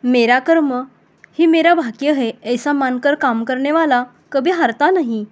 मेरा कर्म ही मेरा भाग्य है ऐसा मानकर काम करने वाला कभी हारता नाही।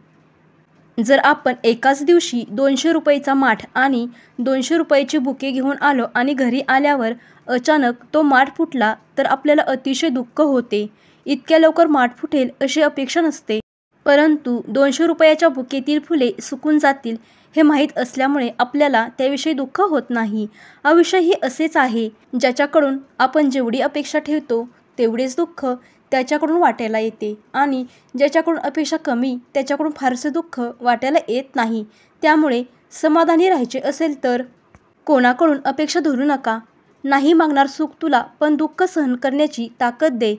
जर आपण एकाच दिवशी 200 रुपयाचा माठ आणि 200 रुपयाचे बुके घेऊन आलो आणि घरी आल्यावर अचानक तो माठ फुटला तर आपल्याला अतिशय दुःख होते। इतक्या लवकर माठ फुटेल अशी अपेक्षा नसते, परंतु 200 रुपयाच्या बुकेतील फुले सुकून जातील हे माहीत असल्यामुळे आपल्याला त्याविषयी दुःख होत नाही। आयुष्यही असेच आहे, ज्याच्याकडून आपण जेवढी अपेक्षा ठेवतो तेवढेच दुःख त्याच्याकडून वाटायला येते आणि ज्याच्याकडून अपेक्षा कमी त्याच्याकडून फारसे दुःख वाटायला येत नाही। त्यामुळे समाधानी राहायचे असेल तर कोणाकडून अपेक्षा धरू नका। नाही मागणार सुख तुला, पण दुःख सहन करण्याची ताकद दे।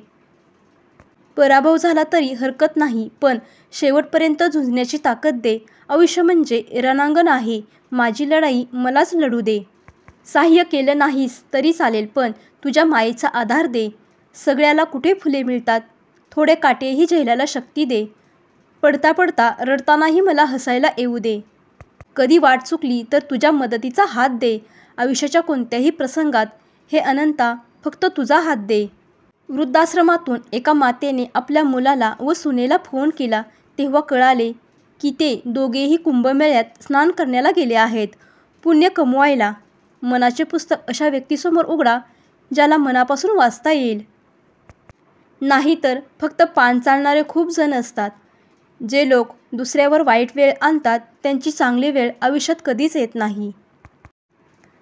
पराभव झाला तरी हरकत नाही, पण शेवटपर्यंत झुंजण्याची ताकद दे। आयुष्य म्हणजे रणांगण आहे, माझी लढाई मलाच लढू दे। सहाय्य केलं नाहीस तरी चालेल, पण तुझ्या मायेचा आधार दे। सगळ्याला कुठे फुले मिळतात, थोडे काटेही झेलायला शक्ती दे। पडता पडता रडतानाही मला हसायला येऊ दे। कधी वाट चुकली तर तुझ्या मदतीचा हात दे। आयुष्याच्या कोणत्याही प्रसंगात हे अनंता फक्त तुझा हात दे। वृद्धाश्रमातून एका मातेने आपल्या मुलाला व सुनेला फोन केला तेव्हा कळाले की ते दोघेही कुंभमेळ्यात स्नान करण्याला गेले आहेत, पुण्य कमवायला। मनाचे पुस्तक अशा व्यक्तीसमोर उघडा ज्याला मनापासून वाचता येईल। नाहीतर फक्त पान चालणारे खूप जण असतात। जे लोक दुसऱ्यावर वाईट वेळ आणतात त्यांची चांगली वेळ आयुष्यात कधीच येत नाही।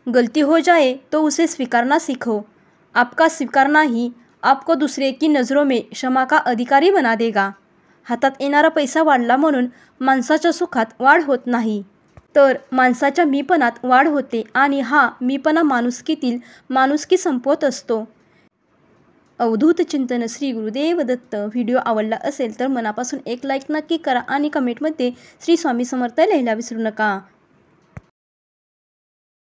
गलती हो जाए तो उसे स्वीकारना सीखो, आपका स्वीकारना ही आपको दूसरे की नज़रों में क्षमा का अधिकारी बना देगा। हातात येणारा पैसा वाढला म्हणून माणसाच्या सुखात वाढ होत नाही, तर माणसाच्या मीपणात वाढ होते आणि हा मीपणा माणुसकीतील माणुसकी संपवत असतो। अवधूत चिंतन श्री गुरुदेव दत्त। व्हिडिओ आवडला असेल तर मनापासून एक लाईक नक्की करा आणि कमेंटमध्ये श्री स्वामी समर्थ लिहायला विसरू नका।